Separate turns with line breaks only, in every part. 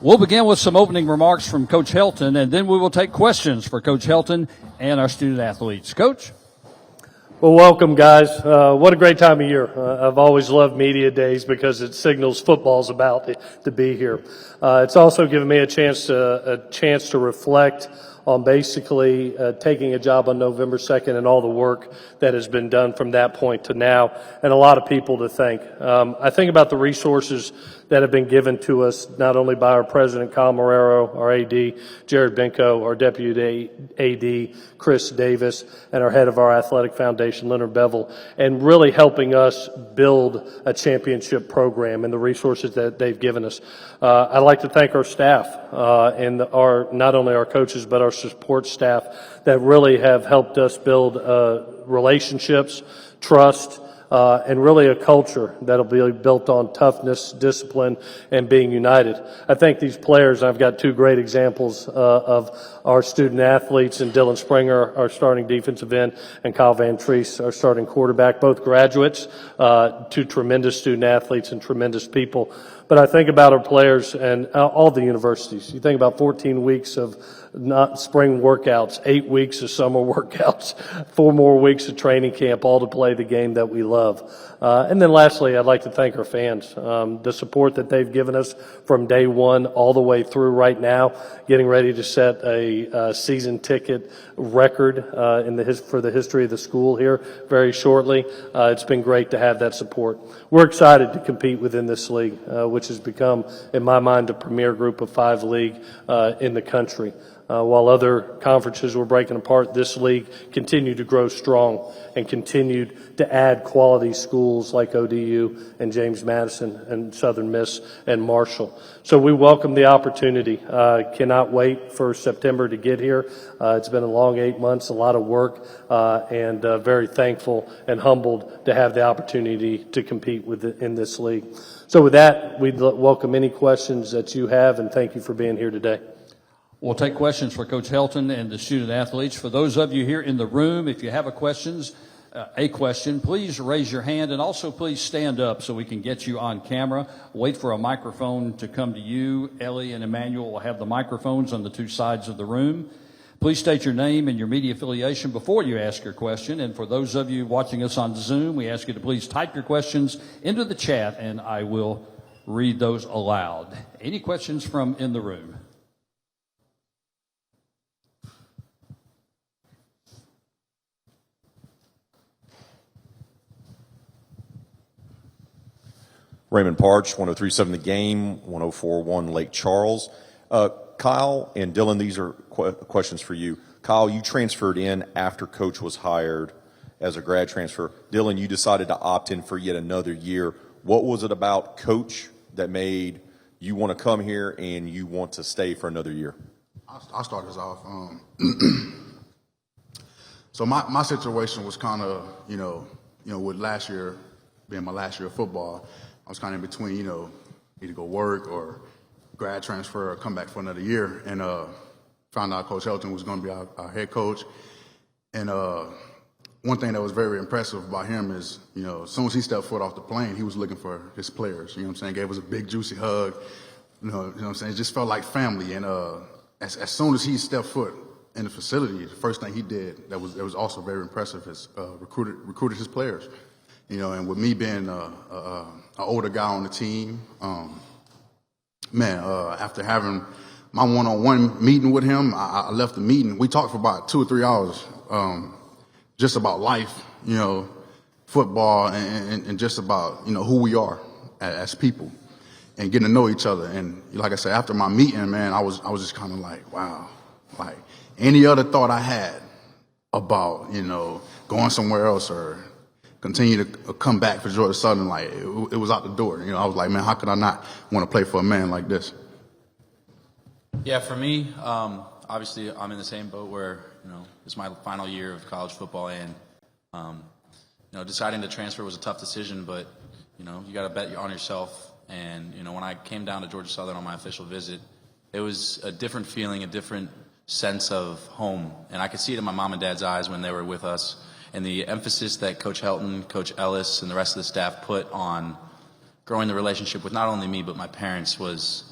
We'll begin with some opening remarks from Coach Helton, and then we will take questions for Coach Helton and our student athletes. Coach?
Well, welcome, guys. What a great time of year. I've always loved media days because it signals football's about to be here. It's also given me a chance to reflect on basically taking a job on November 2nd and all the work that has been done from that point to now, and a lot of people to thank. I think about the resources that have been given to us, not only by our president, Kyle Marrero, our AD, Jared Benko, our deputy AD, Chris Davis, and our head of our athletic foundation, Leonard Bevel, and really helping us build a championship program and the resources that they've given us. I'd like to thank our staff and not only our coaches, but our support staff that really have helped us build relationships, trust, and really a culture that'll be built on toughness, discipline, and being united. I think these players, I've got two great examples of our student athletes, and Dillon Springer, our starting defensive end, and Kyle Vantrease, our starting quarterback, both graduates, two tremendous student athletes and tremendous people. But I think about our players and all the universities. You think about 14 weeks of not spring workouts, 8 weeks of summer workouts, 4 more weeks of training camp, all to play the game that we love. And then lastly, I'd like to thank our fans. The support that they've given us from day one all the way through right now, getting ready to set a season ticket record for the history of the school here very shortly. It's been great to have that support. We're excited to compete within this league, which has become, in my mind, the premier group of 5 league in the country. While other conferences were breaking apart, this league continued to grow strong and continued to add quality schools like ODU and James Madison and Southern Miss and Marshall. So we welcome the opportunity. Cannot wait for September to get here. It's been a long 8 months, a lot of work, and very thankful and humbled to have the opportunity to compete in this league. So with that, we'd welcome any questions that you have, and thank you for being here today.
We'll take questions for Coach Helton and the student athletes. For those of you here in the room, if you have a question, please raise your hand, and also please stand up so we can get you on camera. Wait for a microphone to come to you. Ellie and Emmanuel will have the microphones on the 2 sides of the room. Please state your name and your media affiliation before you ask your question. And for those of you watching us on Zoom, we ask you to please type your questions into the chat, and I will read those aloud. Any questions from in the room?
Raymond Parch, 103.7 The Game, 104.1 Lake Charles. Kyle and Dillon, these are questions for you. Kyle, you transferred in after Coach was hired as a grad transfer. Dillon, you decided to opt in for yet another year. What was it about Coach that made you want to come here and you want to stay for another year?
I'll start this off. So my situation was kind of, with last year being my last year of football, I was kind of in between, either go work or grad transfer or come back for another year. And found out Coach Helton was going to be our head coach. And one thing that was very impressive about him is, as soon as he stepped foot off the plane, he was looking for his players. You know what I'm saying? Gave us a big, juicy hug. You know what I'm saying? It just felt like family. And as soon as he stepped foot in the facility, the first thing he did that was also very impressive is recruited his players. And with me being an older guy on the team, after having my one-on-one meeting with him, I left the meeting. We talked for about 2 or 3 hours, just about life, football, and just about, who we are as people and getting to know each other. And like I said, after my meeting, man, I was just kind of like, wow, like any other thought I had about, going somewhere else or continue to come back for Georgia Southern, like it was out the door. I was like, man, how could I not want to play for a man like this?
Yeah, for me, obviously I'm in the same boat where, it's my final year of college football, and, deciding to transfer was a tough decision, but, you got to bet on yourself. And, when I came down to Georgia Southern on my official visit, it was a different feeling, a different sense of home. And I could see it in my mom and dad's eyes when they were with us. And the emphasis that Coach Helton, Coach Ellis, and the rest of the staff put on growing the relationship with not only me but my parents was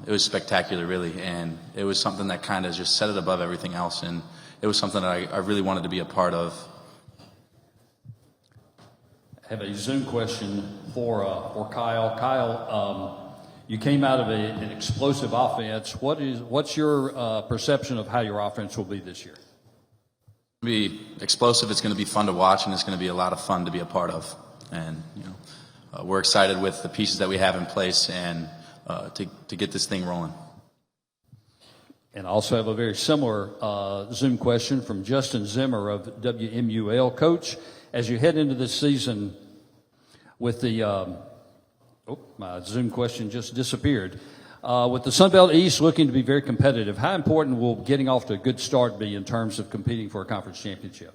it was spectacular, really, and it was something that kind of just set it above everything else, and it was something that I really wanted to be a part of.
I have a Zoom question for Kyle. Kyle, you came out of an explosive offense. What's your perception of how your offense will be this year?
Be explosive. It's going to be fun to watch, and it's going to be a lot of fun to be a part of. And we're excited with the pieces that we have in place, and to get this thing rolling.
And I also have a very similar Zoom question from Justin Zimmer of WMUL. Coach, as you head into this season with the my Zoom question just disappeared. With the Sun Belt East looking to be very competitive, how important will getting off to a good start be in terms of competing for a conference championship?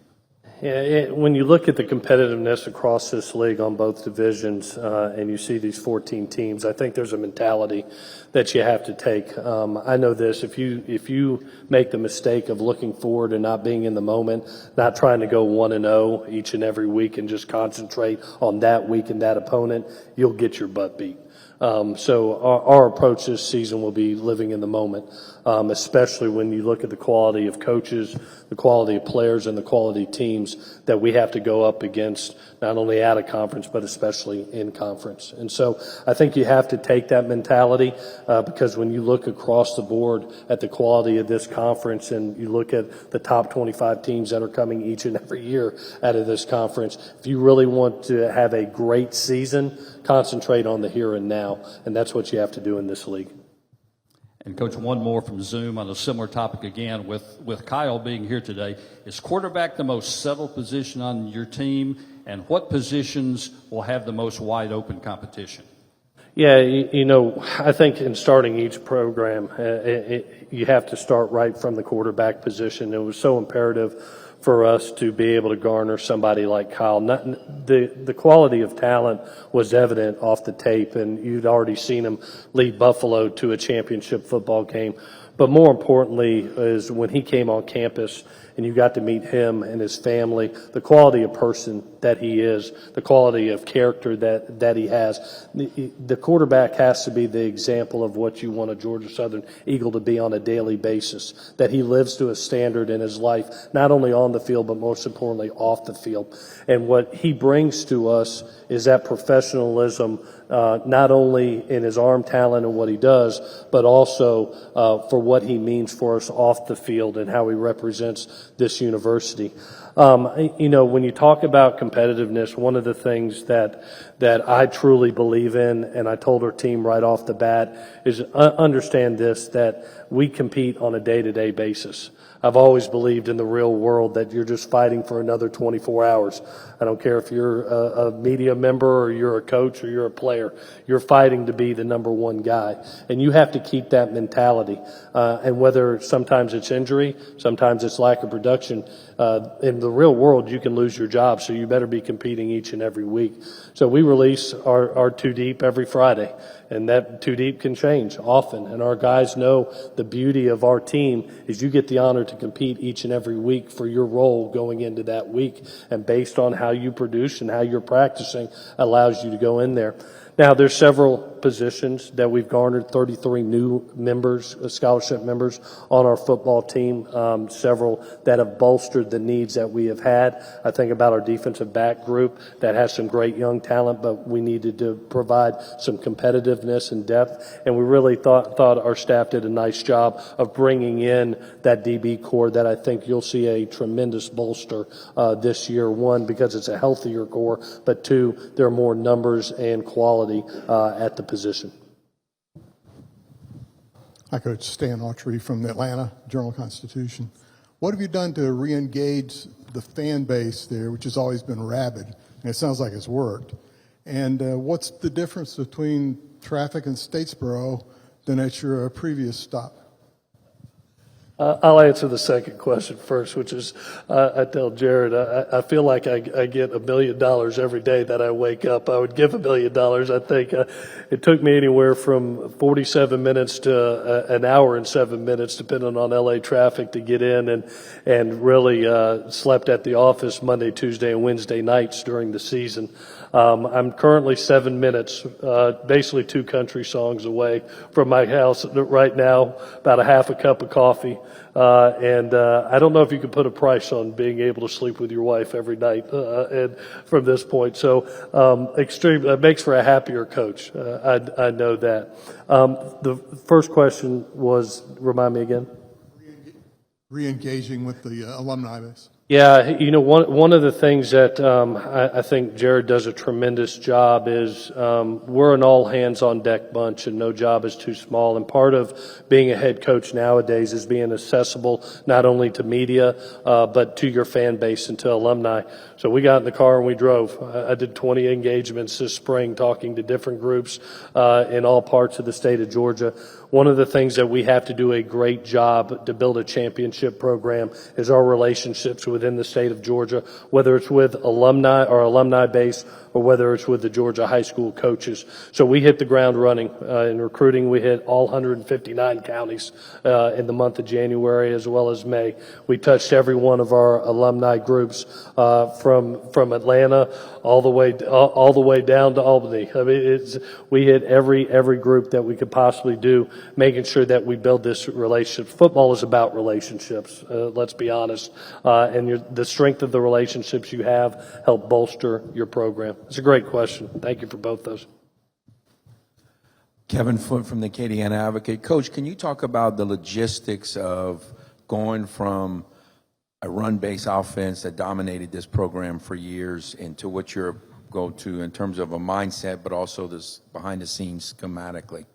Yeah, when you look at the competitiveness across this league on both divisions, and you see these 14 teams, I think there's a mentality that you have to take. I know this: if you make the mistake of looking forward and not being in the moment, not trying to go 1-0 each and every week and just concentrate on that week and that opponent, you'll get your butt beat. So our approach this season will be living in the moment, especially when you look at the quality of coaches, the quality of players, and the quality teams that we have to go up against, not only out of conference, but especially in conference. And so I think you have to take that mentality because when you look across the board at the quality of this conference and you look at the top 25 teams that are coming each and every year out of this conference, if you really want to have a great season, concentrate on the here and now, and that's what you have to do in this league.
And Coach, one more from Zoom on a similar topic again. With Kyle being here today, is quarterback the most settled position on your team, and what positions will have the most wide open competition?
Yeah, I think in starting each program, you have to start right from the quarterback position. It was so imperative for us to be able to garner somebody like Kyle. The quality of talent was evident off the tape, and you'd already seen him lead Buffalo to a championship football game. But more importantly is when he came on campus and you got to meet him and his family, the quality of person that he is, the quality of character that he has. The quarterback has to be the example of what you want a Georgia Southern Eagle to be on a daily basis, that he lives to a standard in his life, not only on the field, but most importantly off the field. And what he brings to us is that professionalism, not only in his arm talent and what he does, but also for what he means for us off the field and how he represents this university. When you talk about competitiveness, one of the things that I truly believe in, and I told our team right off the bat, is understand this, that we compete on a day-to-day basis. I've always believed in the real world that you're just fighting for another 24 hours. I don't care if you're a media member or you're a coach or you're a player. You're fighting to be the number one guy. And you have to keep that mentality. And whether sometimes it's injury, sometimes it's lack of production, in the real world you can lose your job, so you better be competing each and every week. So we release our Too Deep every Friday, and that Too Deep can change often. And our guys know the beauty of our team is you get the honor to compete each and every week for your role going into that week, and based on how you produce and how you're practicing allows you to go in there. Now, there's several positions that we've garnered, 33 new members, scholarship members on our football team, several that have bolstered the needs that we have had. I think about our defensive back group that has some great young talent, but we needed to provide some competitiveness and depth, and we really thought our staff did a nice job of bringing in that DB core that I think you'll see a tremendous bolster this year. One, because it's a healthier core, but two, there are more numbers and quality at the position.
Hi, Coach. Stan Autry from the Atlanta Journal-Constitution. What have you done to re-engage the fan base there, which has always been rabid, and it sounds like it's worked? And what's the difference between traffic in Statesboro than at your previous stop?
I'll answer the second question first, which is I tell Jared, I feel like I get $1 million every day that I wake up. I would give $1 million. I think it took me anywhere from 47 minutes to an hour and 7 minutes, depending on LA traffic, to get in, and really slept at the office Monday, Tuesday, and Wednesday nights during the season. I'm currently 7 minutes, basically 2 country songs away from my house right now, about a half a cup of coffee. And I don't know if you could put a price on being able to sleep with your wife every night and from this point. So extreme, it makes for a happier coach. I know that. The first question was, remind me again.
Re-engaging with the alumni base.
Yeah, one of the things that I think Jared does a tremendous job is we're an all hands on deck bunch, and no job is too small. And part of being a head coach nowadays is being accessible not only to media but to your fan base and to alumni. So we got in the car and we drove. I did 20 engagements this spring talking to different groups in all parts of the state of Georgia. One of the things that we have to do a great job to build a championship program is our relationships within the state of Georgia, whether it's with alumni or alumni base or whether it's with the Georgia high school coaches. So we hit the ground running. In recruiting, we hit all 159 counties in the month of January as well as May. We touched every one of our alumni groups from Atlanta all the way down to Albany. I mean, we hit every group that we could possibly do, making sure that we build this relationship. Football is about relationships, let's be honest. And the strength of the relationships you have help bolster your program. It's a great question. Thank you for both those.
Kevin Foote from the Acadiana Advocate. Coach, can you talk about the logistics of going from a run-based offense that dominated this program for years into what you're go-to in terms of a mindset, but also this behind-the-scenes schematically?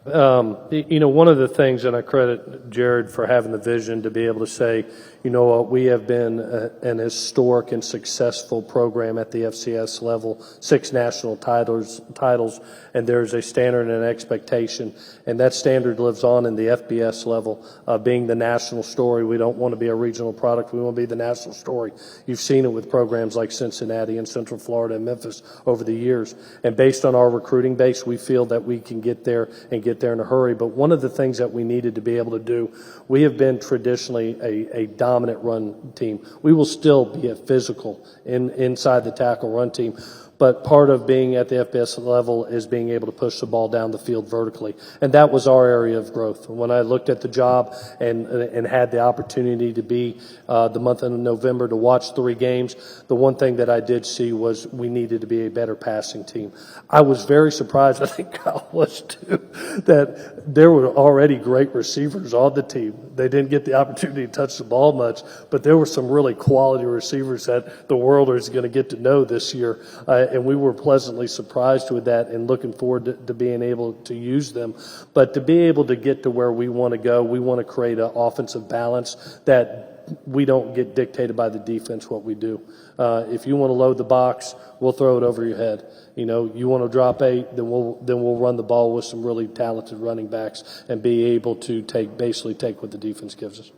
One of the things, and I credit Jared for having the vision to be able to say, we have been an historic and successful program at the FCS level, 6 national titles, and there's a standard and an expectation, and that standard lives on in the FBS level, being the national story. We don't want to be a regional product. We want to be the national story. You've seen it with programs like Cincinnati and Central Florida and Memphis over the years, and based on our recruiting base, we feel that we can get there and get there in a hurry. But one of the things that we needed to be able to do, we have been traditionally a dominant run team. We will still be a physical inside the tackle run team. But part of being at the FBS level is being able to push the ball down the field vertically. And that was our area of growth. When I looked at the job and had the opportunity to be the month of November to watch 3 games, the one thing that I did see was we needed to be a better passing team. I was very surprised, I think Kyle was too, that there were already great receivers on the team. They didn't get the opportunity to touch the ball much, but there were some really quality receivers that the world is going to get to know this year. And we were pleasantly surprised with that and looking forward to being able to use them. But to be able to get to where we want to go, we want to create an offensive balance that we don't get dictated by the defense what we do. If you want to load the box, we'll throw it over your head. You want to drop 8, then we'll run the ball with some really talented running backs and be able to basically take what the defense gives us.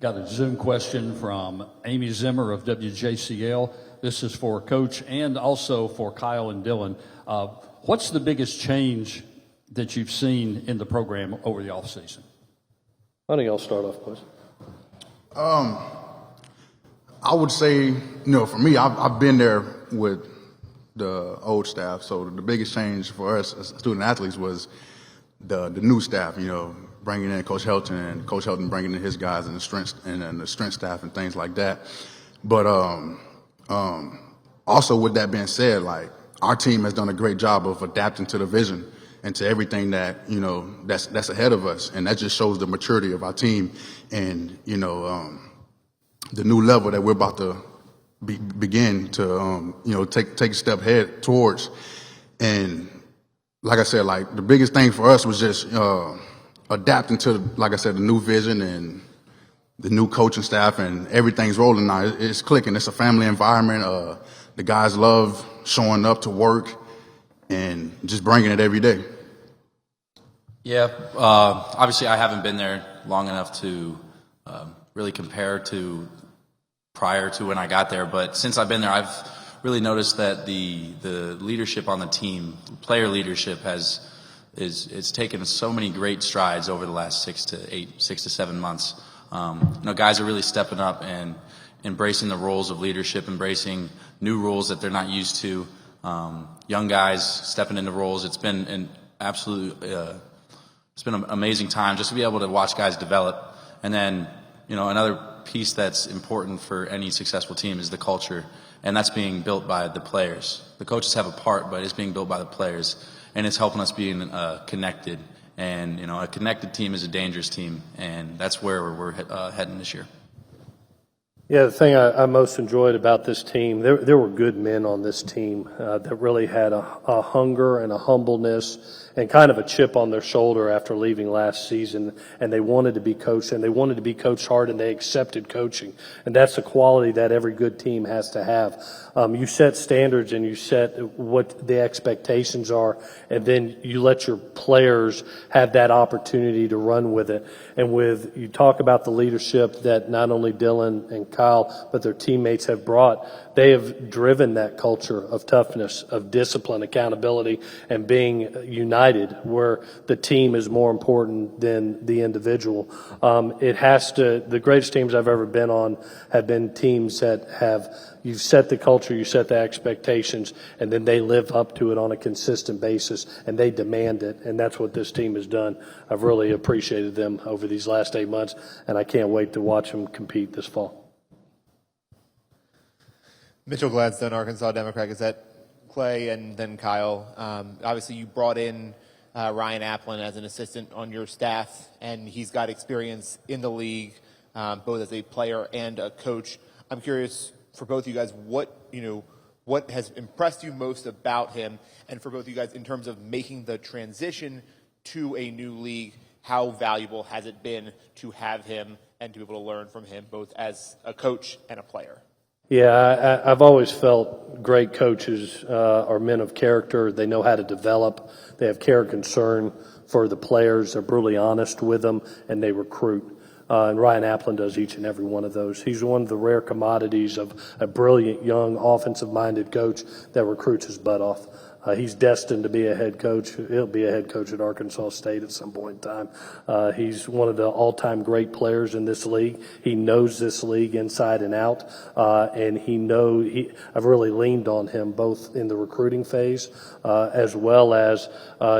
Got a Zoom question from Amy Zimmer of WJCL. This is for Coach and also for Kyle and Dillon. What's the biggest change that you've seen in the program over the offseason?
Why don't y'all start off, please?
I would say, for me, I've been there with the old staff. So the biggest change for us as student athletes was the new staff, bringing in Coach Helton and Coach Helton bringing in his guys and the strength staff and things like that. But also with that being said, like our team has done a great job of adapting to the vision and to everything that, that's ahead of us. And that just shows the maturity of our team and, the new level that we're about to begin to, take a step ahead towards. And like I said, like the biggest thing for us was just adapting to, like I said, the new vision and the new coaching staff, and everything's rolling now. It's clicking. It's a family environment. The guys love showing up to work and just bringing it every day.
Yeah, obviously I haven't been there long enough to really compare to prior to when I got there, but since I've been there, I've really noticed that the leadership on the team, player leadership, it's taken so many great strides over the last 6 to 7 months. Guys are really stepping up and embracing the roles of leadership, embracing new roles that they're not used to. Young guys stepping into roles. It's been an absolute, it's been an amazing time just to be able to watch guys develop. And then, another piece that's important for any successful team is the culture, and that's being built by the players. The coaches have a part, but it's being built by the players, and it's helping us being connected. And a connected team is a dangerous team, and that's where we're heading this year.
Yeah, the thing I most enjoyed about this team, there were good men on this team that really had a hunger and a humbleness and kind of a chip on their shoulder after leaving last season, and they wanted to be coached, and they wanted to be coached hard, and they accepted coaching. And that's a quality that every good team has to have. You set standards and you set what the expectations are, and then you let your players have that opportunity to run with it. And you talk about the leadership that not only Dillon and Kyle, but their teammates have brought. They have driven that culture of toughness, of discipline, accountability, and being united, where the team is more important than the individual. The greatest teams I've ever been on have been teams that you've set the culture, you set the expectations, and then they live up to it on a consistent basis, and they demand it, and that's what this team has done. I've really appreciated them over these last 8 months, and I can't wait to watch them compete this fall.
Mitchell Gladstone, Arkansas Democrat Gazette. Clay and then Kyle. Obviously, you brought in Ryan Applin as an assistant on your staff, and he's got experience in the league, both as a player and a coach. I'm curious for both of you guys, what has impressed you most about him, and for both of you guys in terms of making the transition to a new league, how valuable has it been to have him and to be able to learn from him both as a coach and a player?
Yeah, I've always felt great coaches are men of character. They know how to develop. They have care and concern for the players. They're brutally honest with them, and they recruit. And Ryan Applin does each and every one of those. He's one of the rare commodities of a brilliant, young, offensive-minded coach that recruits his butt off. He's destined to be a head coach. He'll be a head coach at Arkansas State at some point in time. He's one of the all-time great players in this league. He knows this league inside and out, and I've really leaned on him both in the recruiting phase as well as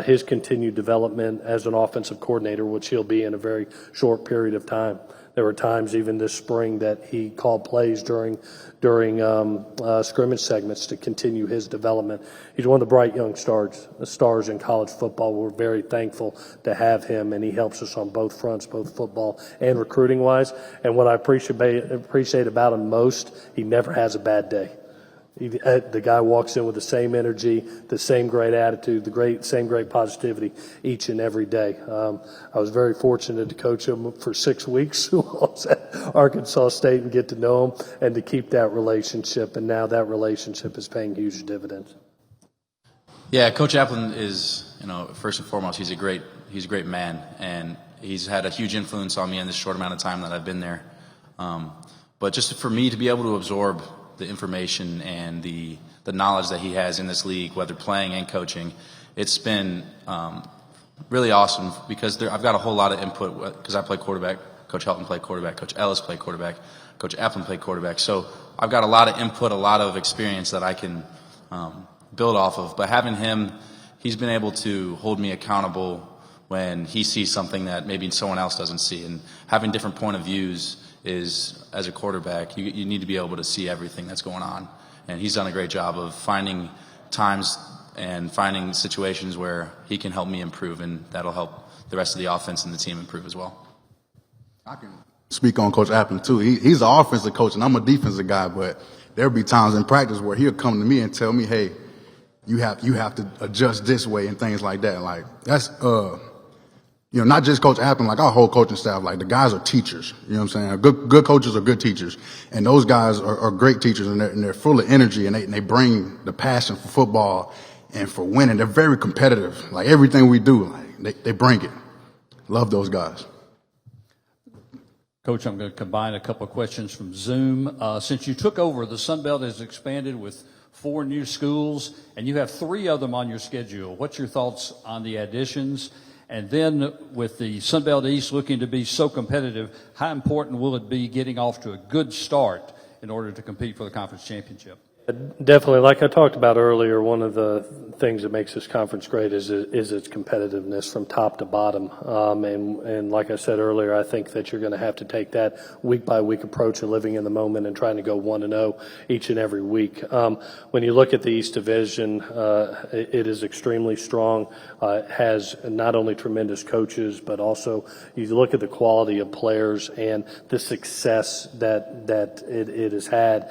his continued development as an offensive coordinator, which he'll be in a very short period of time. There were times even this spring that he called plays during scrimmage segments to continue his development. He's one of the bright young stars in college football. We're very thankful to have him, and he helps us on both fronts, both football and recruiting-wise. And what I appreciate about him most, he never has a bad day. The guy walks in with the same energy, the same great attitude, same great positivity each and every day. I was very fortunate to coach him for 6 weeks while I was at Arkansas State and get to know him and to keep that relationship. And now that relationship is paying huge dividends.
Yeah, Coach Applin is, first and foremost, he's a great man, and he's had a huge influence on me in this short amount of time that I've been there. But just for me to be able to absorb the information and the knowledge that he has in this league, whether playing and coaching, it's been really awesome because I've got a whole lot of input because I play quarterback, Coach Helton played quarterback, Coach Ellis played quarterback, Coach Applin played quarterback. So I've got a lot of input, a lot of experience that I can build off of. But having him, he's been able to hold me accountable when he sees something that maybe someone else doesn't see. And having different point of views is, as a quarterback, you need to be able to see everything that's going on. And he's done a great job of finding times and finding situations where he can help me improve, and that'll help the rest of the offense and the team improve as well.
I can speak on Coach Applin, too. He's an offensive coach, and I'm a defensive guy, but there'll be times in practice where he'll come to me and tell me, hey, you have to adjust this way and things like that. Like, that's not just Coach Applin, like our whole coaching staff, like the guys are teachers. You know what I'm saying? Good coaches are good teachers. And those guys are great teachers, and they're full of energy, and they bring the passion for football and for winning. They're very competitive. Like everything we do, like they bring it. Love those guys.
Coach, I'm going to combine a couple of questions from Zoom. Since you took over, the Sun Belt has expanded with 4 new schools, and you have 3 of them on your schedule. What's your thoughts on the additions? And then with the Sun Belt East looking to be so competitive, how important will it be getting off to a good start in order to compete for the conference championship?
Definitely, like I talked about earlier, one of the things that makes this conference great is its competitiveness from top to bottom. And like I said earlier, I think that you're going to have to take that week by week approach of living in the moment and trying to go 1-0 each and every week. When you look at the East Division, it is extremely strong. It has not only tremendous coaches, but also you look at the quality of players and the success that it has had.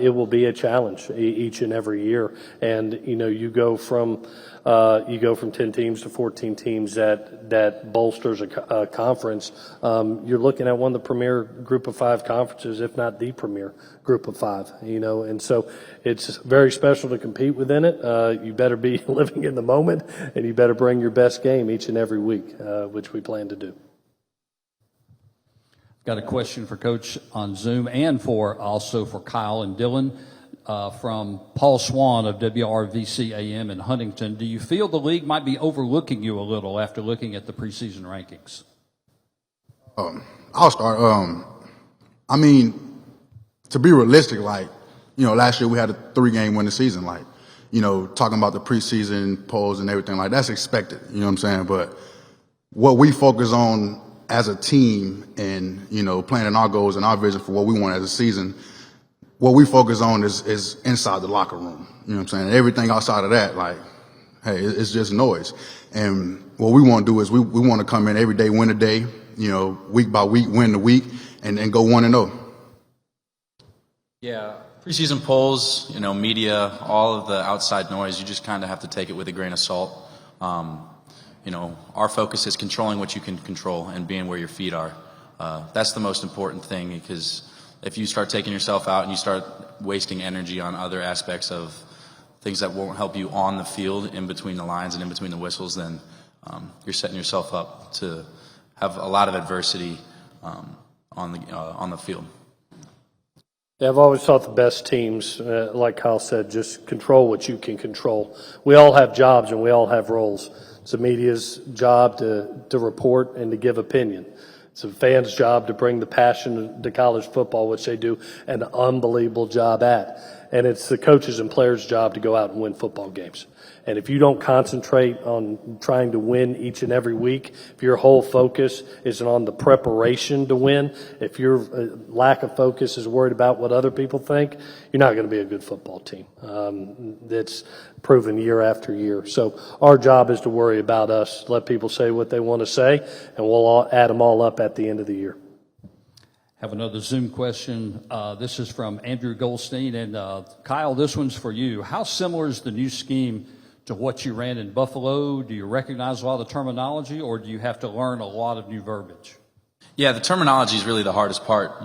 It will be a challenge each and every year, and you go from 10 teams to 14 teams that bolsters a conference. You're looking at one of the premier group of 5 conferences, if not the premier group of 5. And so it's very special to compete within it. You better be living in the moment, and you better bring your best game each and every week, which we plan to do.
Got a question for Coach on Zoom and also for Kyle and Dillon. From Paul Swan of WRVC AM in Huntington. Do you feel the league might be overlooking you a little after looking at the preseason rankings?
I'll start. I mean, to be realistic, last year we had a 3-game winning season. Talking about the preseason polls and everything, that's expected. You know what I'm saying? But what we focus on as a team and, planning our goals and our vision for what we want as a season, what we focus on is inside the locker room. You know what I'm saying? Everything outside of that, hey, it's just noise. And what we want to do is we want to come in every day, win a day, week by week, win the week, and go 1-0.
Yeah, preseason polls, media, all of the outside noise, you just kind of have to take it with a grain of salt. Our focus is controlling what you can control and being where your feet are. That's the most important thing, because if you start taking yourself out and you start wasting energy on other aspects of things that won't help you on the field, in between the lines and in between the whistles, then you're setting yourself up to have a lot of adversity on the field.
Yeah, I've always thought the best teams, like Kyle said, just control what you can control. We all have jobs and we all have roles. It's the media's job to report and to give opinion. It's a fan's job to bring the passion to college football, which they do an unbelievable job at. And it's the coaches and players' job to go out and win football games. And if you don't concentrate on trying to win each and every week, if your whole focus isn't on the preparation to win, if your lack of focus is worried about what other people think, you're not going to be a good football team. That's proven year after year. So our job is to worry about us, let people say what they want to say, and we'll all add them all up at the end of the year.
Have another Zoom question. This is from Andrew Goldstein. And Kyle, this one's for you. How similar is the new scheme to what you ran in Buffalo? Do you recognize a lot of the terminology, or do you have to learn a lot of new verbiage?
Yeah, the terminology is really the hardest part.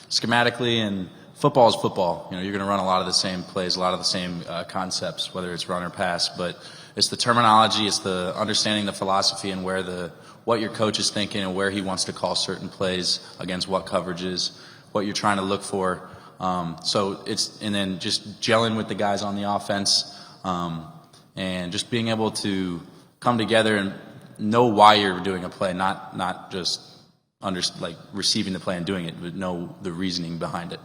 Schematically, and football is football. You're going to run a lot of the same plays, a lot of the same concepts, whether it's run or pass. But it's the terminology, it's the understanding the philosophy and what your coach is thinking and where he wants to call certain plays against what coverages, what you're trying to look for. And then just gelling with the guys on the offense, and just being able to come together and know why you're doing a play, not just receiving the play and doing it, but know the reasoning behind it.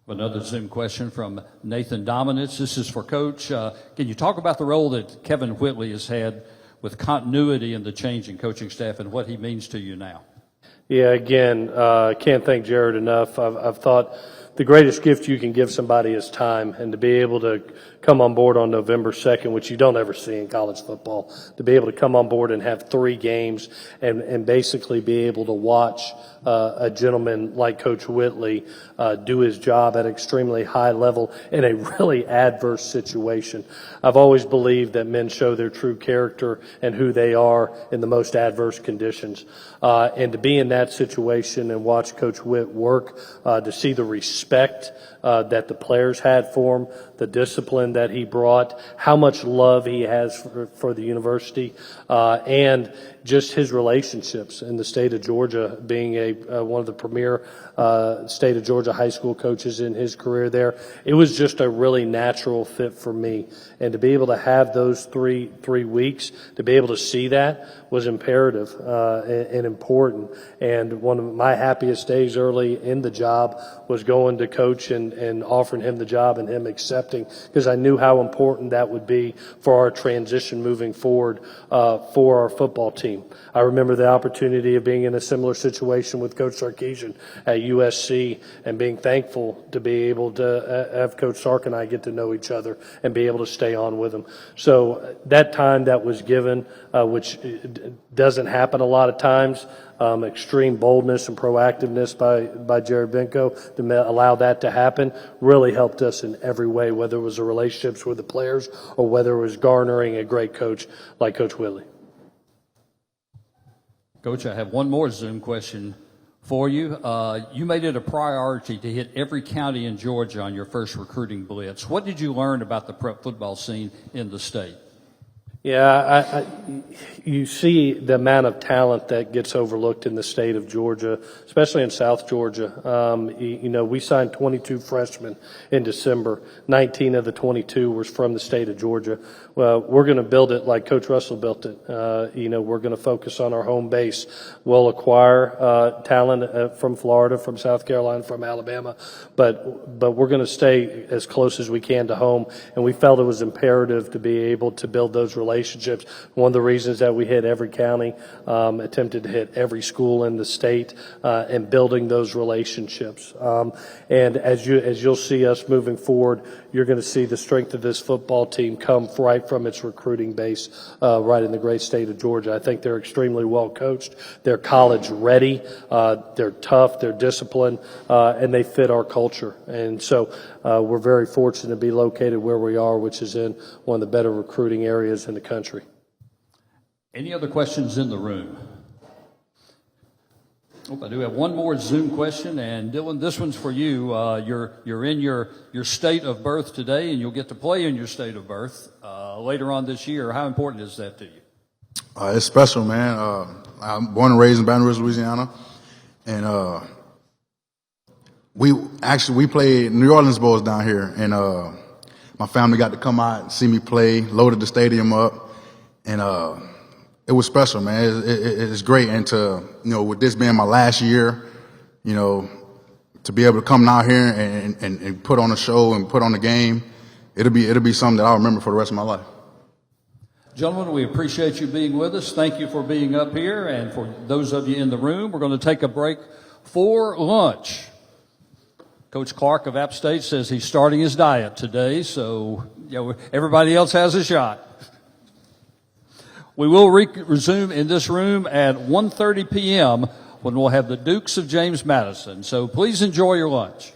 Another Zoom question from Nathan Dominitz. This is for Coach. Can you talk about the role that Kevin Whitley has had with continuity in the change in coaching staff and what he means to you now?
Yeah, again, can't thank Jared enough. I've thought the greatest gift you can give somebody is time, and to be able to come on board on November 2nd, which you don't ever see in college football, to be able to come on board and have 3 games and basically be able to watch a gentleman like Coach Whitley do his job at an extremely high level in a really adverse situation. I've always believed that men show their true character and who they are in the most adverse conditions. And to be in that situation and watch Coach Whit work, to see the respect that the players had for him, the discipline that he brought, how much love he has for the university, and just his relationships in the state of Georgia, being one of the premier state of Georgia high school coaches in his career there. It was just a really natural fit for me. And to be able to have those three weeks, to be able to see that was imperative and important. And one of my happiest days early in the job was going to coach and offering him the job and him accepting, because I knew how important that would be for our transition moving forward for our football team. I remember the opportunity of being in a similar situation with Coach Sarkisian at USC and being thankful to be able to have Coach Sark and I get to know each other and be able to stay on with him. So that time that was given, which doesn't happen a lot of times, extreme boldness and proactiveness by Jared Benko to allow that to happen really helped us in every way, whether it was the relationships with the players or whether it was garnering a great coach like Coach Whitley.
Coach, I have one more Zoom question for you. You made it a priority to hit every county in Georgia on your first recruiting blitz. What did you learn about the prep football scene in the state?
Yeah, you see the amount of talent that gets overlooked in the state of Georgia, especially in South Georgia. We signed 22 freshmen in December. 19 of the 22 was from the state of Georgia. Well, we're going to build it like Coach Russell built it. We're going to focus on our home base. We'll acquire talent from Florida, from South Carolina, from Alabama, but we're going to stay as close as we can to home. And we felt it was imperative to be able to build those relationships. One of the reasons that we hit every county, attempted to hit every school in the state, and building those relationships. And as you'll see us moving forward, you're going to see the strength of this football team come right from its recruiting base, right in the great state of Georgia. I think they're extremely well coached. They're college ready. They're tough. They're disciplined, and they fit our culture. And so we're very fortunate to be located where we are, which is in one of the better recruiting areas in the country.
Any other questions in the room? I do have one more Zoom question, and Dillon, this one's for you. You're in your state of birth today, and you'll get to play in your state of birth later on this year. How important is that to you?
It's special, man. I'm born and raised in Vantrease, Louisiana, and we played New Orleans Bowls down here, and my family got to come out and see me play, loaded the stadium up, and it was special, man. It's great, and to with this being my last year, to be able to come out here and put on a show and put on a game, it'll be something that I'll remember for the rest of my life.
Gentlemen, we appreciate you being with us. Thank you for being up here, and for those of you in the room, we're going to take a break for lunch. Coach Clark of App State says he's starting his diet today, so everybody else has a shot. We will resume in this room at 1:30 p.m. when we'll have the Dukes of James Madison. So please enjoy your lunch.